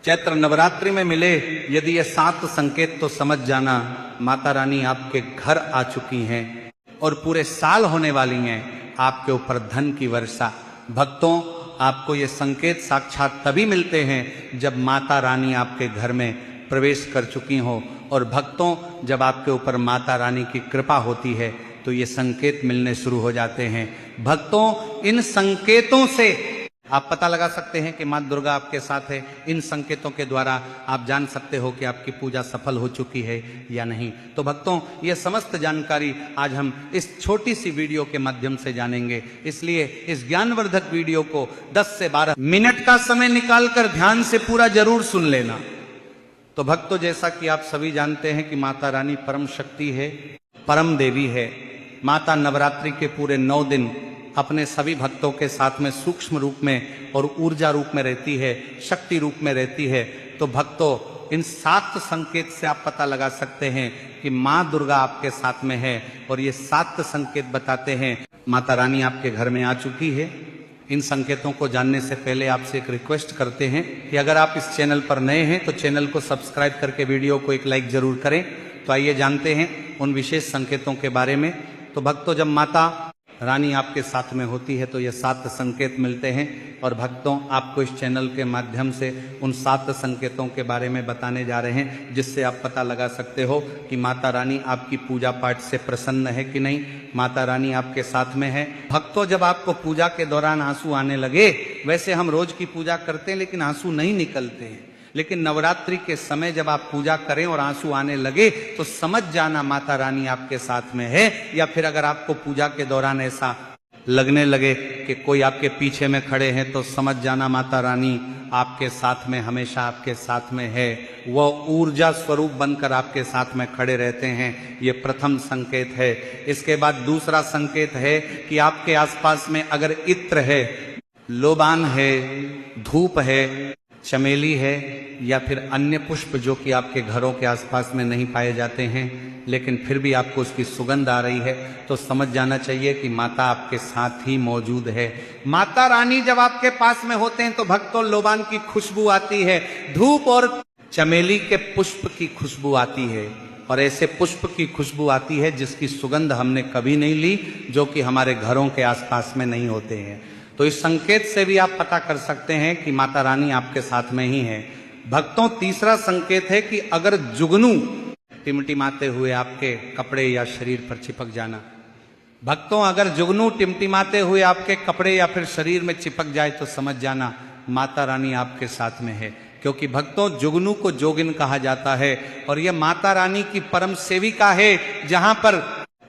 चैत्र नवरात्रि में मिले यदि ये 7 संकेत तो समझ जाना माता रानी आपके घर आ चुकी हैं और पूरे साल होने वाली हैं आपके ऊपर धन की वर्षा। भक्तों, आपको ये संकेत साक्षात तभी मिलते हैं जब माता रानी आपके घर में प्रवेश कर चुकी हो। और भक्तों, जब आपके ऊपर माता रानी की कृपा होती है तो ये संकेत मिलने शुरू हो जाते हैं। भक्तों, इन संकेतों से आप पता लगा सकते हैं कि माँ दुर्गा आपके साथ है। इन संकेतों के द्वारा आप जान सकते हो कि आपकी पूजा सफल हो चुकी है या नहीं। तो भक्तों, ये समस्त जानकारी आज हम इस छोटी सी वीडियो के माध्यम से जानेंगे। इसलिए इस ज्ञानवर्धक वीडियो को 10 से 12 मिनट का समय निकालकर ध्यान से पूरा जरूर सुन लेना। तो भक्तों, जैसा कि आप सभी जानते हैं कि माता रानी परम शक्ति है, परम देवी है। माता नवरात्रि के पूरे 9 दिन अपने सभी भक्तों के साथ में सूक्ष्म रूप में और ऊर्जा रूप में रहती है, शक्ति रूप में रहती है। तो भक्तों, इन 7 संकेत से आप पता लगा सकते हैं कि माँ दुर्गा आपके साथ में है। और ये 7 संकेत बताते हैं माता रानी आपके घर में आ चुकी है। इन संकेतों को जानने से पहले आपसे एक रिक्वेस्ट करते हैं कि अगर आप इस चैनल पर नए हैं तो चैनल को सब्सक्राइब करके वीडियो को एक लाइक जरूर करें। तो आइए जानते हैं उन विशेष संकेतों के बारे में। तो भक्तों, जब माता रानी आपके साथ में होती है तो ये 7 संकेत मिलते हैं। और भक्तों, आपको इस चैनल के माध्यम से उन 7 संकेतों के बारे में बताने जा रहे हैं, जिससे आप पता लगा सकते हो कि माता रानी आपकी पूजा पाठ से प्रसन्न है कि नहीं, माता रानी आपके साथ में है। भक्तों, जब आपको पूजा के दौरान आंसू आने लगे, वैसे हम रोज की पूजा करते हैं लेकिन आंसू नहीं निकलते हैं, लेकिन नवरात्रि के समय जब आप पूजा करें और आंसू आने लगे तो समझ जाना माता रानी आपके साथ में है। या फिर अगर आपको पूजा के दौरान ऐसा लगने लगे कि कोई आपके पीछे में खड़े हैं तो समझ जाना माता रानी आपके साथ में, हमेशा आपके साथ में है। वह ऊर्जा स्वरूप बनकर आपके साथ में खड़े रहते हैं। ये प्रथम संकेत है। इसके बाद दूसरा संकेत है कि आपके आसपास में अगर इत्र है, लोबान है, धूप है, चमेली है या फिर अन्य पुष्प जो कि आपके घरों के आसपास में नहीं पाए जाते हैं लेकिन फिर भी आपको उसकी सुगंध आ रही है, तो समझ जाना चाहिए कि माता आपके साथ ही मौजूद है। माता रानी जब आपके पास में होते हैं तो भक्तों, लोबान की खुशबू आती है, धूप और चमेली के पुष्प की खुशबू आती है। और ऐसे पुष्प की खुशबू आती है जिसकी सुगंध हमने कभी नहीं ली, जो कि हमारे घरों के आसपास में नहीं होते हैं। तो इस संकेत से भी आप पता कर सकते हैं कि माता रानी आपके साथ में ही है। भक्तों, तीसरा संकेत है कि अगर जुगनू टिमटिमाते हुए आपके कपड़े या शरीर पर चिपक जाना। भक्तों, अगर जुगनू टिमटिमाते हुए आपके कपड़े या फिर शरीर में चिपक जाए तो समझ जाना माता रानी आपके साथ में है। क्योंकि भक्तों, जुगनू को जोगिन कहा जाता है और यह माता रानी की परम सेविका है। जहां पर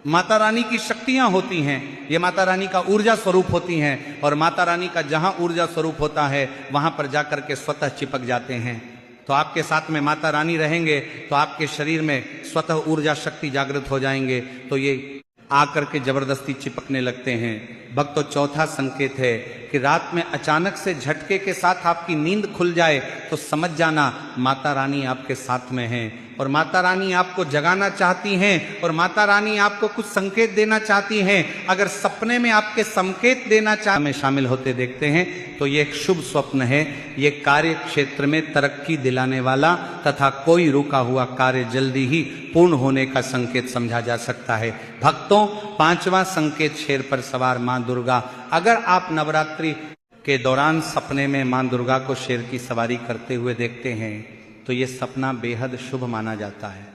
माता रानी की शक्तियां होती हैं, ये माता रानी का ऊर्जा स्वरूप होती हैं। और माता रानी का जहां ऊर्जा स्वरूप होता है वहां पर जाकर के स्वतः चिपक जाते हैं। तो आपके साथ में माता रानी रहेंगे तो आपके शरीर में स्वतः ऊर्जा शक्ति जागृत हो जाएंगे, तो ये आकर के जबरदस्ती चिपकने लगते हैं। भक्तों, चौथा संकेत है कि रात में अचानक से झटके के साथ आपकी नींद खुल जाए तो समझ जाना माता रानी आपके साथ में है। और माता रानी आपको जगाना चाहती हैं और माता रानी आपको कुछ संकेत देना चाहती हैं। अगर सपने में आपके संकेत देना में शामिल होते देखते हैं तो ये एक शुभ स्वप्न है। ये कार्य क्षेत्र में तरक्की दिलाने वाला तथा कोई रुका हुआ कार्य जल्दी ही पूर्ण होने का संकेत समझा जा सकता है। भक्तों, 5वां संकेत शेर पर सवार माँ दुर्गा। अगर आप नवरात्रि के दौरान सपने में माँ दुर्गा को शेर की सवारी करते हुए देखते हैं तो ये सपना बेहद शुभ माना जाता है।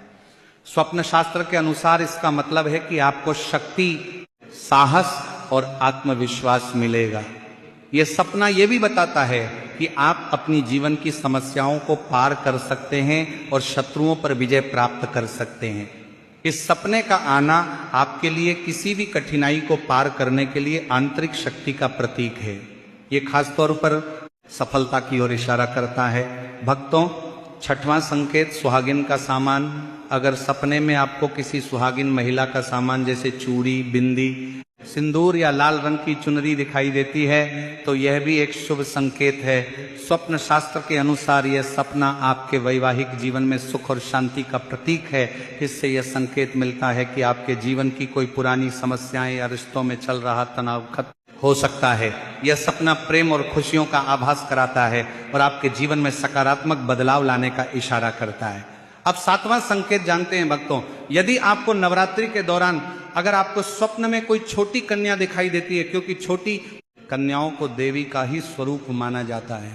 स्वप्न शास्त्र के अनुसार इसका मतलब है कि आपको शक्ति, साहस और आत्मविश्वास मिलेगा। ये सपना ये भी बताता है कि आप अपनी जीवन की समस्याओं को पार कर सकते हैं और शत्रुओं पर विजय प्राप्त कर सकते हैं। इस सपने का आना आपके लिए किसी भी कठिनाई को पार करने के लिए आंतरिक शक्ति का प्रतीक है। ये खासतौर पर सफलता की ओर इशारा करता है। भक्तों, 6वां संकेत सुहागिन का सामान। अगर सपने में आपको किसी सुहागिन महिला का सामान जैसे चूड़ी, बिंदी, सिंदूर या लाल रंग की चुनरी दिखाई देती है तो यह भी एक शुभ संकेत है। स्वप्न शास्त्र के अनुसार यह सपना आपके वैवाहिक जीवन में सुख और शांति का प्रतीक है। इससे यह संकेत मिलता है कि आपके जीवन की कोई पुरानी समस्याएं या रिश्तों में चल रहा तनाव खत्म हो सकता है। यह सपना प्रेम और खुशियों का आभास कराता है और आपके जीवन में सकारात्मक बदलाव लाने का इशारा करता है। अब 7वां संकेत जानते हैं भक्तों। यदि आपको नवरात्रि के दौरान अगर आपको स्वप्न में कोई छोटी कन्या दिखाई देती है, क्योंकि छोटी कन्याओं को देवी का ही स्वरूप माना जाता है,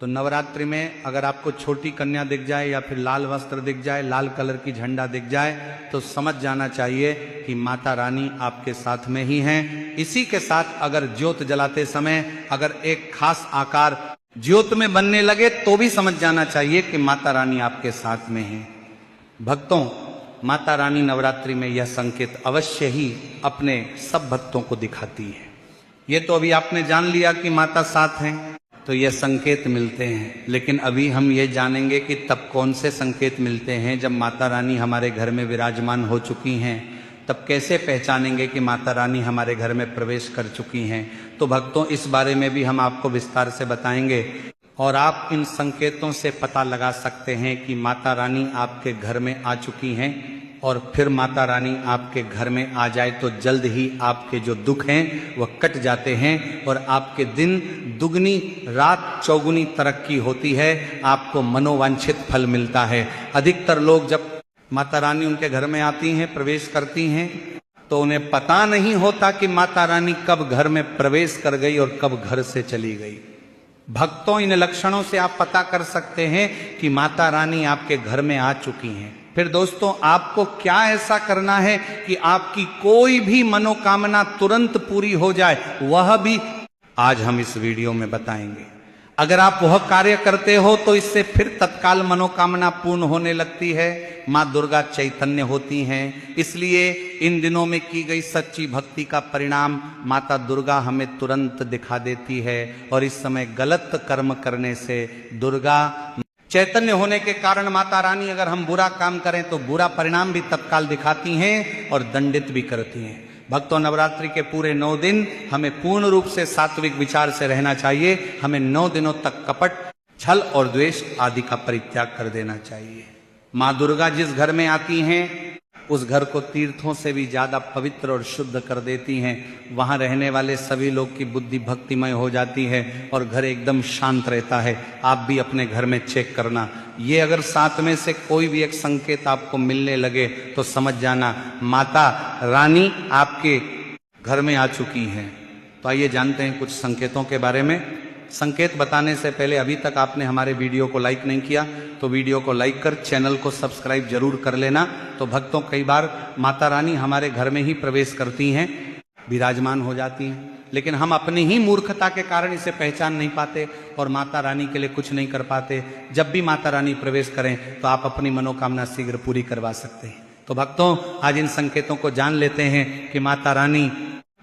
तो नवरात्रि में अगर आपको छोटी कन्या दिख जाए या फिर लाल वस्त्र दिख जाए, लाल कलर की झंडा दिख जाए, तो समझ जाना चाहिए कि माता रानी आपके साथ में ही हैं। इसी के साथ अगर ज्योत जलाते समय अगर एक खास आकार ज्योत में बनने लगे तो भी समझ जाना चाहिए कि माता रानी आपके साथ में है। भक्तों, माता रानी नवरात्रि में यह संकेत अवश्य ही अपने सब भक्तों को दिखाती है। ये तो अभी आपने जान लिया कि माता साथ हैं, तो यह संकेत मिलते हैं, लेकिन अभी हम ये जानेंगे कि तब कौन से संकेत मिलते हैं जब माता रानी हमारे घर में विराजमान हो चुकी हैं। तब कैसे पहचानेंगे कि माता रानी हमारे घर में प्रवेश कर चुकी हैं। तो भक्तों, इस बारे में भी हम आपको विस्तार से बताएंगे और आप इन संकेतों से पता लगा सकते हैं कि माता रानी आपके घर में आ चुकी हैं। और फिर माता रानी आपके घर में आ जाए तो जल्द ही आपके जो दुख हैं वह कट जाते हैं और आपके दिन दुगनी रात चौगुनी तरक्की होती है, आपको मनोवांछित फल मिलता है। अधिकतर लोग जब माता रानी उनके घर में आती हैं, प्रवेश करती हैं, तो उन्हें पता नहीं होता कि माता रानी कब घर में प्रवेश कर गई और कब घर से चली गई। भक्तों, इन लक्षणों से आप पता कर सकते हैं कि माता रानी आपके घर में आ चुकी हैं। फिर दोस्तों, आपको क्या ऐसा करना है कि आपकी कोई भी मनोकामना तुरंत पूरी हो जाए, वह भी आज हम इस वीडियो में बताएंगे। अगर आप वह कार्य करते हो तो इससे फिर तत्काल मनोकामना पूर्ण होने लगती है। माँ दुर्गा चैतन्य होती हैं, इसलिए इन दिनों में की गई सच्ची भक्ति का परिणाम माता दुर्गा हमें तुरंत दिखा देती है। और इस समय गलत कर्म करने से दुर्गा चैतन्य होने के कारण माता रानी अगर हम बुरा काम करें तो बुरा परिणाम भी तत्काल दिखाती हैं और दंडित भी करती हैं। भक्तों, नवरात्रि के पूरे 9 दिन हमें पूर्ण रूप से सात्विक विचार से रहना चाहिए। हमें 9 दिनों तक कपट, छल और द्वेष आदि का परित्याग कर देना चाहिए। माँ दुर्गा जिस घर में आती हैं उस घर को तीर्थों से भी ज्यादा पवित्र और शुद्ध कर देती हैं। वहां रहने वाले सभी लोग की बुद्धि भक्तिमय हो जाती है और घर एकदम शांत रहता है। आप भी अपने घर में चेक करना। ये अगर 7 में से कोई भी एक संकेत आपको मिलने लगे तो समझ जाना माता रानी आपके घर में आ चुकी हैं। तो आइए जानते हैं कुछ संकेतों के बारे में। संकेत बताने से पहले अभी तक आपने हमारे वीडियो को लाइक नहीं किया तो वीडियो को लाइक कर चैनल को सब्सक्राइब जरूर कर लेना। तो भक्तों, कई बार माता रानी हमारे घर में ही प्रवेश करती हैं, विराजमान हो जाती हैं, लेकिन हम अपनी ही मूर्खता के कारण इसे पहचान नहीं पाते और माता रानी के लिए कुछ नहीं कर पाते। जब भी माता रानी प्रवेश करें तो आप अपनी मनोकामना शीघ्र पूरी करवा सकते हैं। तो भक्तों, आज इन संकेतों को जान लेते हैं कि माता रानी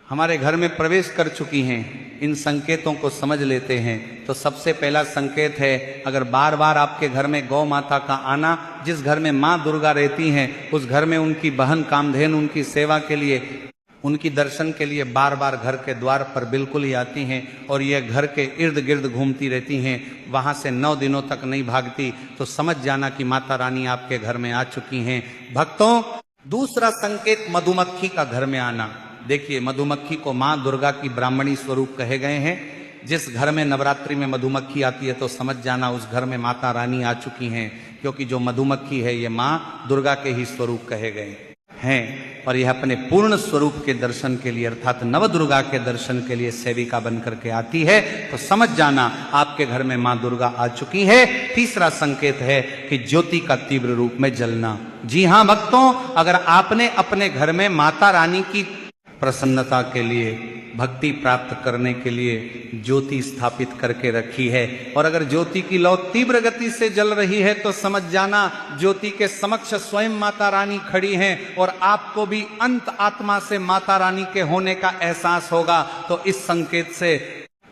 हमारे घर में प्रवेश कर चुकी हैं। इन संकेतों को समझ लेते हैं। तो सबसे पहला संकेत है, अगर बार बार आपके घर में गौ माता का आना, जिस घर में माँ दुर्गा रहती हैं उस घर में उनकी बहन कामधेनु उनकी सेवा के लिए, उनकी दर्शन के लिए बार बार घर के द्वार पर बिल्कुल ही आती हैं और यह घर के इर्द गिर्द घूमती रहती हैं, वहां से 9 दिनों तक नहीं भागती, तो समझ जाना कि माता रानी आपके घर में आ चुकी हैं। भक्तों, दूसरा संकेत मधुमक्खी का घर में आना। देखिए, मधुमक्खी को माँ दुर्गा की ब्राह्मणी स्वरूप कहे गए हैं। जिस घर में नवरात्रि में मधुमक्खी आती है तो समझ जाना उस घर में माता रानी आ चुकी हैं, क्योंकि जो मधुमक्खी है ये माँ दुर्गा के ही स्वरूप कहे गए हैं और यह अपने पूर्ण स्वरूप के दर्शन के लिए अर्थात नव दुर्गा के दर्शन के लिए सेविका बन करके आती है। तो समझ जाना आपके घर में माँ दुर्गा आ चुकी है। तीसरा संकेत है कि ज्योति का तीव्र रूप में जलना। जी हाँ भक्तों, अगर आपने अपने घर में माता रानी की प्रसन्नता के लिए, भक्ति प्राप्त करने के लिए ज्योति स्थापित करके रखी है और अगर ज्योति की लौ तीव्र गति से जल रही है तो समझ जाना ज्योति के समक्ष स्वयं माता रानी खड़ी हैं और आपको भी अंत आत्मा से माता रानी के होने का एहसास होगा। तो इस संकेत से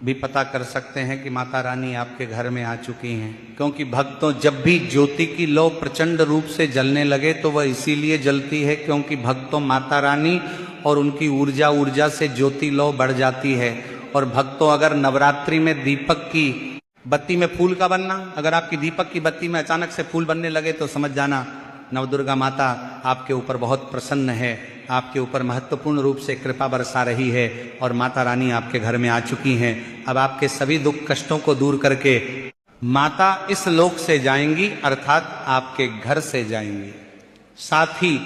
भी पता कर सकते हैं कि माता रानी आपके घर में आ चुकी हैं। क्योंकि भक्तों, जब भी ज्योति की लौ प्रचंड रूप से जलने लगे तो वह इसीलिए जलती है क्योंकि भक्तों माता रानी और उनकी ऊर्जा से ज्योति लौ बढ़ जाती है। और भक्तों, अगर नवरात्रि में दीपक की बत्ती में फूल का बनना, अगर आपकी दीपक की बत्ती में अचानक से फूल बनने लगे तो समझ जाना नवदुर्गा माता आपके ऊपर बहुत प्रसन्न है। आपके ऊपर महत्वपूर्ण रूप से कृपा बरसा रही है और माता रानी आपके घर में आ चुकी हैं। अब आपके सभी दुख कष्टों को दूर करके माता इस लोक से जाएंगी, अर्थात आपके घर से जाएंगी। साथ ही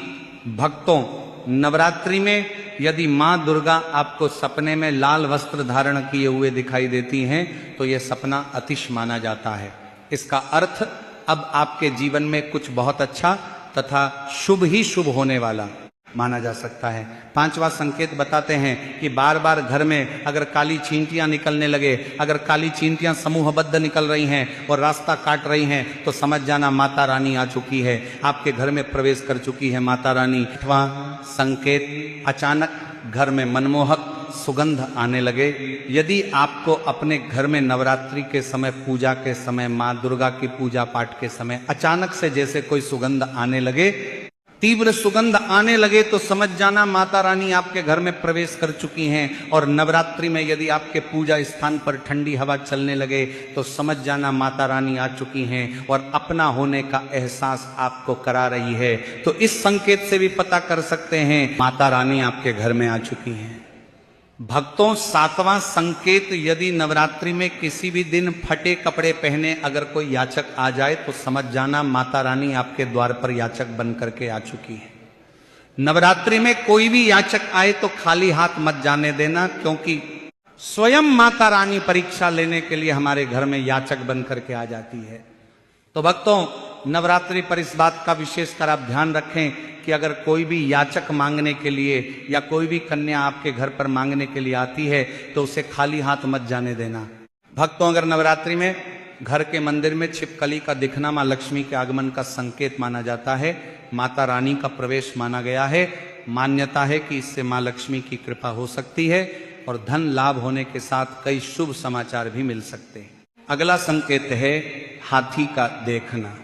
भक्तों, नवरात्रि में यदि माँ दुर्गा आपको सपने में लाल वस्त्र धारण किए हुए दिखाई देती हैं तो यह सपना अतिश माना जाता है। इसका अर्थ अब आपके जीवन में कुछ बहुत अच्छा तथा शुभ ही शुभ होने वाला माना जा सकता है। पांचवा संकेत बताते हैं कि बार बार घर में अगर काली चींटियां निकलने लगे, अगर काली चींटियां समूहबद्ध निकल रही हैं और रास्ता काट रही हैं तो समझ जाना माता रानी आ चुकी है, आपके घर में प्रवेश कर चुकी है माता रानी। छठवां संकेत, अचानक घर में मनमोहक सुगंध आने लगे। यदि आपको अपने घर में नवरात्रि के समय, पूजा के समय, माँ दुर्गा की पूजा पाठ के समय अचानक से जैसे कोई सुगंध आने लगे, तीव्र सुगंध आने लगे, तो समझ जाना माता रानी आपके घर में प्रवेश कर चुकी हैं। और नवरात्रि में यदि आपके पूजा स्थान पर ठंडी हवा चलने लगे तो समझ जाना माता रानी आ चुकी हैं और अपना होने का एहसास आपको करा रही है। तो इस संकेत से भी पता कर सकते हैं माता रानी आपके घर में आ चुकी हैं। भक्तों, सातवां संकेत, यदि नवरात्रि में किसी भी दिन फटे कपड़े पहने अगर कोई याचक आ जाए तो समझ जाना माता रानी आपके द्वार पर याचक बन करके आ चुकी है। नवरात्रि में कोई भी याचक आए तो खाली हाथ मत जाने देना, क्योंकि स्वयं माता रानी परीक्षा लेने के लिए हमारे घर में याचक बन करके आ जाती है। तो भक्तों, नवरात्रि पर इस बात का विशेषकर आप ध्यान रखें कि अगर कोई भी याचक मांगने के लिए या कोई भी कन्या आपके घर पर मांगने के लिए आती है तो उसे खाली हाथ मत जाने देना। भक्तों, अगर नवरात्रि में घर के मंदिर में छिपकली का दिखना माँ लक्ष्मी के आगमन का संकेत माना जाता है, माता रानी का प्रवेश माना गया है। मान्यता है कि इससे माँ लक्ष्मी की कृपा हो सकती है और धन लाभ होने के साथ कई शुभ समाचार भी मिल सकते हैं। अगला संकेत है हाथी का देखना।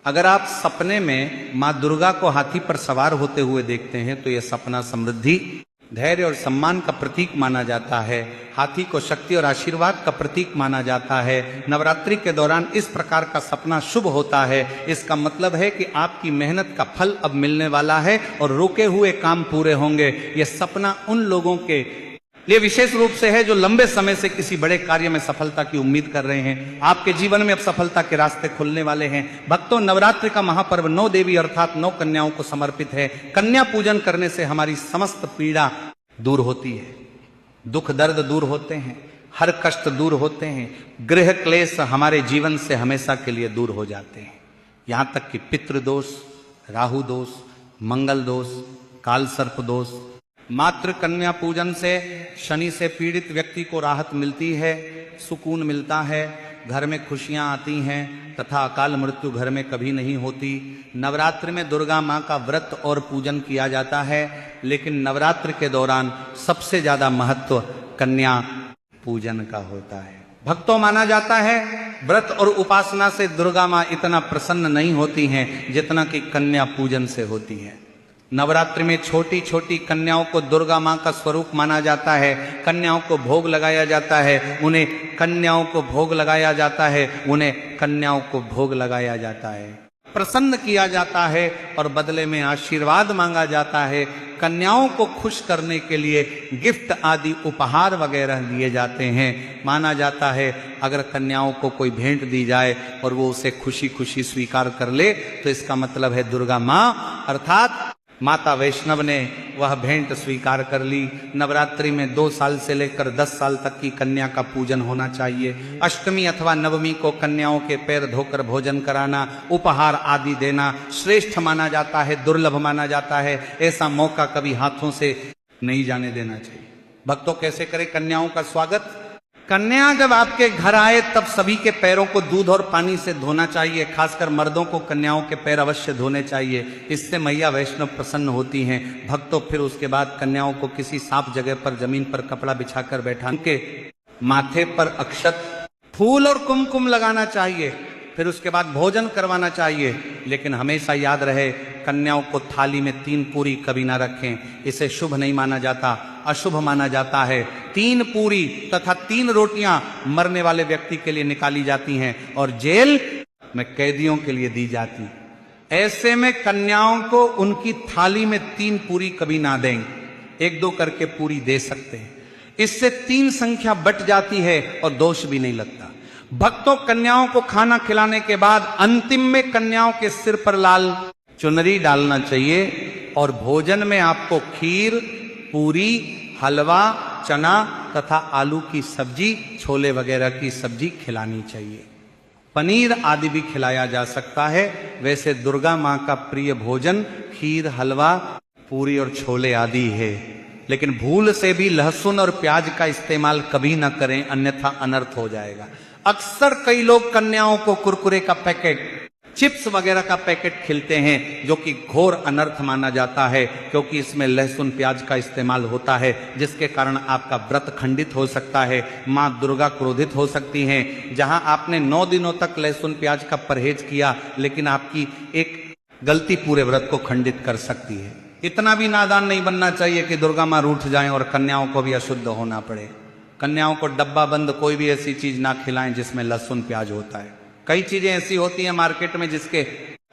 अगर आप सपने में माँ दुर्गा को हाथी पर सवार होते हुए देखते हैं तो यह सपना समृद्धि, धैर्य और सम्मान का प्रतीक माना जाता है। हाथी को शक्ति और आशीर्वाद का प्रतीक माना जाता है। नवरात्रि के दौरान इस प्रकार का सपना शुभ होता है। इसका मतलब है कि आपकी मेहनत का फल अब मिलने वाला है और रुके हुए काम पूरे होंगे। यह सपना उन लोगों के लिए विशेष रूप से है जो लंबे समय से किसी बड़े कार्य में सफलता की उम्मीद कर रहे हैं। आपके जीवन में अब सफलता के रास्ते खुलने वाले हैं। भक्तों, नवरात्रि का महापर्व 9 देवी अर्थात 9 कन्याओं को समर्पित है। कन्या पूजन करने से हमारी समस्त पीड़ा दूर होती है, दुख दर्द दूर होते हैं, हर कष्ट दूर होते हैं, गृह क्लेश हमारे जीवन से हमेशा के लिए दूर हो जाते हैं। यहां तक कि पितृदोष, राहु दोष, मंगल दोष, काल सर्प दोष, मात्र कन्या पूजन से शनि से पीड़ित व्यक्ति को राहत मिलती है, सुकून मिलता है, घर में खुशियां आती हैं तथा अकाल मृत्यु घर में कभी नहीं होती। नवरात्रि में दुर्गा माँ का व्रत और पूजन किया जाता है, लेकिन नवरात्रि के दौरान सबसे ज्यादा महत्व कन्या पूजन का होता है। भक्तों, माना जाता है व्रत और उपासना से दुर्गा माँ इतना प्रसन्न नहीं होती हैं जितना कि कन्या पूजन से होती है। नवरात्रि में छोटी छोटी कन्याओं को दुर्गा माँ का स्वरूप माना जाता है। कन्याओं को भोग लगाया जाता है, उन्हें कन्याओं को भोग लगाया जाता है, उन्हें कन्याओं को भोग लगाया जाता है, प्रसन्न किया जाता है और बदले में आशीर्वाद मांगा जाता है। कन्याओं को खुश करने के लिए गिफ्ट आदि उपहार वगैरह दिए जाते हैं। माना जाता है अगर कन्याओं को कोई भेंट दी जाए और वो उसे खुशी खुशी स्वीकार कर ले तो इसका मतलब है दुर्गा माँ अर्थात माता वैष्णव ने वह भेंट स्वीकार कर ली। नवरात्रि में 2 साल से लेकर 10 साल तक की कन्या का पूजन होना चाहिए। अष्टमी अथवा नवमी को कन्याओं के पैर धोकर भोजन कराना, उपहार आदि देना श्रेष्ठ माना जाता है, दुर्लभ माना जाता है। ऐसा मौका कभी हाथों से नहीं जाने देना चाहिए। भक्तों, कैसे करें कन्याओं का स्वागत? कन्या जब आपके घर आए तब सभी के पैरों को दूध और पानी से धोना चाहिए। खासकर मर्दों को कन्याओं के पैर अवश्य धोने चाहिए, इससे मैया वैष्णव प्रसन्न होती हैं। भक्तों, फिर उसके बाद कन्याओं को किसी साफ जगह पर जमीन पर कपड़ा बिछाकर बैठा, उनके माथे पर अक्षत, फूल और कुमकुम लगाना चाहिए। फिर उसके बाद भोजन करवाना चाहिए, लेकिन हमेशा याद रहे कन्याओं को थाली में 3 पूरी कभी ना रखें। इसे शुभ नहीं माना जाता, अशुभ माना जाता है। 3 पूरी तथा 3 रोटियां मरने वाले व्यक्ति के लिए निकाली जाती हैं और जेल में कैदियों के लिए दी जाती। ऐसे में कन्याओं को उनकी थाली में 3 पूरी कभी ना दें, 1-2 करके पूरी दे सकते हैं। इससे 3 संख्या बट जाती है और दोष भी नहीं लगता। भक्तों, कन्याओं को खाना खिलाने के बाद अंतिम में कन्याओं के सिर पर लाल चुनरी डालना चाहिए और भोजन में आपको खीर, पूरी, हलवा, चना तथा आलू की सब्जी, छोले वगैरह की सब्जी खिलानी चाहिए। पनीर आदि भी खिलाया जा सकता है। वैसे दुर्गा मां का प्रिय भोजन खीर, हलवा, पूरी और छोले आदि है, लेकिन भूल से भी लहसुन और प्याज का इस्तेमाल कभी ना करें, अन्यथा अनर्थ हो जाएगा। अक्सर कई लोग कन्याओं को कुरकुरे का पैकेट, चिप्स वगैरह का पैकेट खिलते हैं, जो कि घोर अनर्थ माना जाता है, क्योंकि इसमें लहसुन प्याज का इस्तेमाल होता है, जिसके कारण आपका व्रत खंडित हो सकता है, मां दुर्गा क्रोधित हो सकती हैं। जहां आपने 9 दिनों तक लहसुन प्याज का परहेज किया, लेकिन आपकी एक गलती पूरे व्रत को खंडित कर सकती है। इतना भी नादान नहीं बनना चाहिए कि दुर्गा मां रूठ जाएं और कन्याओं को भी अशुद्ध होना पड़े। कन्याओं को डब्बा बंद कोई भी ऐसी चीज ना खिलाएं जिसमें लहसुन प्याज होता है। कई चीजें ऐसी होती हैं मार्केट में जिसके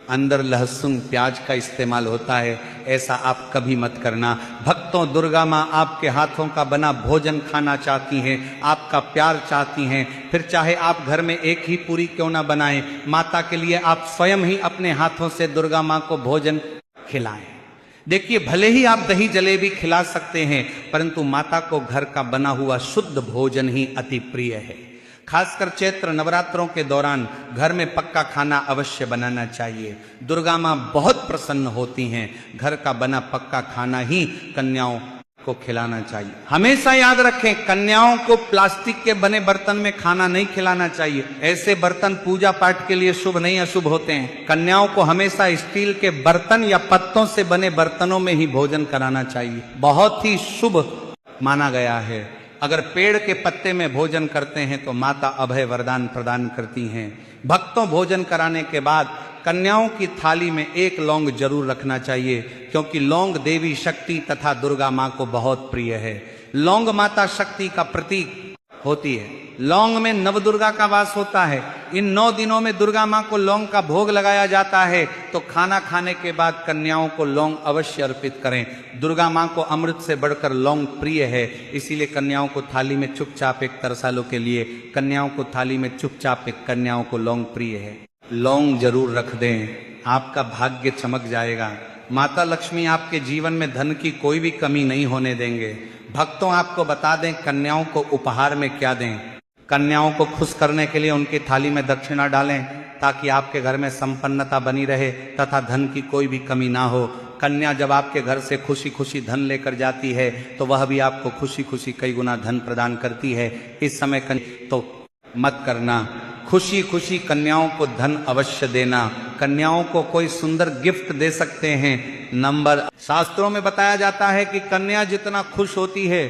अंदर लहसुन प्याज का इस्तेमाल होता है, ऐसा आप कभी मत करना। भक्तों, दुर्गा मां आपके हाथों का बना भोजन खाना चाहती हैं, आपका प्यार चाहती हैं। फिर चाहे आप घर में एक ही पूरी क्यों ना बनाएं, माता के लिए आप स्वयं ही अपने हाथों से दुर्गा मां को भोजन खिलाएं। देखिए, भले ही आप दही जलेबी खिला सकते हैं, परंतु माता को घर का बना हुआ शुद्ध भोजन ही अति प्रिय है। खासकर चैत्र नवरात्रों के दौरान घर में पक्का खाना अवश्य बनाना चाहिए। दुर्गा मां बहुत प्रसन्न होती हैं। घर का बना पक्का खाना ही कन्याओं को खिलाना चाहिए। हमेशा याद रखें, कन्याओं को प्लास्टिक के बने बर्तन में खाना नहीं खिलाना चाहिए। ऐसे बर्तन पूजा पाठ के लिए शुभ नहीं, अशुभ होते हैं। कन्याओं को हमेशा स्टील के बर्तन या पत्तों से बने बर्तनों में ही भोजन कराना चाहिए। बहुत ही शुभ माना गया है। अगर पेड़ के पत्ते में भोजन करते हैं तो माता अभय वरदान प्रदान करती हैं। भक्तों, भोजन कराने के बाद कन्याओं की थाली में 1 लौंग जरूर रखना चाहिए, क्योंकि लौंग देवी शक्ति तथा दुर्गा मां को बहुत प्रिय है। लौंग माता शक्ति का प्रतीक होती है। लौंग में नवदुर्गा का वास होता है। इन 9 दिनों में दुर्गा मां को लौंग का भोग लगाया जाता है, तो खाना खाने के बाद कन्याओं को लौंग अवश्य अर्पित करें। दुर्गा मां को अमृत से बढ़कर लौंग प्रिय है, इसीलिए कन्याओं को थाली में चुपचाप एक तरसालों के लिए कन्याओं को थाली में चुपचाप एक कन्याओं को लौंग प्रिय है। लौंग जरूर रख दें, आपका भाग्य चमक जाएगा। माता लक्ष्मी आपके जीवन में धन की कोई भी कमी नहीं होने देंगे। भक्तों, आपको बता दें, कन्याओं को उपहार में क्या दें। कन्याओं को खुश करने के लिए उनकी थाली में दक्षिणा डालें, ताकि आपके घर में संपन्नता बनी रहे तथा धन की कोई भी कमी ना हो। कन्या जब आपके घर से खुशी खुशी धन लेकर जाती है, तो वह भी आपको खुशी खुशी कई गुना धन प्रदान करती है। इस समय तो मत करना, खुशी खुशी कन्याओं को धन अवश्य देना। कन्याओं को कोई सुंदर गिफ्ट दे सकते हैं। नंबर, शास्त्रों में बताया जाता है कि कन्या जितना खुश होती है,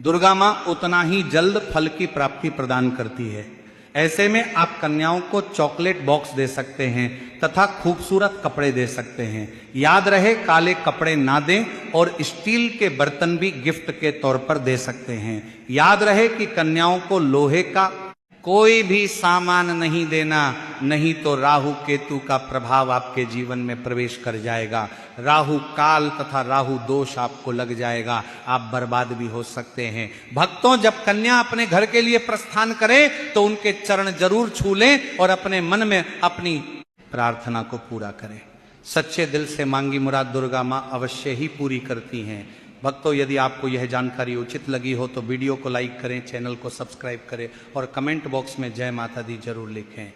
दुर्गा मां उतना ही जल्द फल की प्राप्ति प्रदान करती है। ऐसे में आप कन्याओं को चॉकलेट बॉक्स दे सकते हैं तथा खूबसूरत कपड़े दे सकते हैं। याद रहे, काले कपड़े ना दें और स्टील के बर्तन भी गिफ्ट के तौर पर दे सकते हैं। याद रहे कि कन्याओं को लोहे का कोई भी सामान नहीं देना, नहीं तो राहु केतु का प्रभाव आपके जीवन में प्रवेश कर जाएगा। राहु काल तथा राहु दोष आपको लग जाएगा, आप बर्बाद भी हो सकते हैं। भक्तों, जब कन्या अपने घर के लिए प्रस्थान करे तो उनके चरण जरूर छू लें और अपने मन में अपनी प्रार्थना को पूरा करें। सच्चे दिल से मांगी मुराद दुर्गा मां अवश्य ही पूरी करती हैं। भक्तों, यदि आपको यह जानकारी उचित लगी हो तो वीडियो को लाइक करें, चैनल को सब्सक्राइब करें और कमेंट बॉक्स में जय माता दी जरूर लिखें।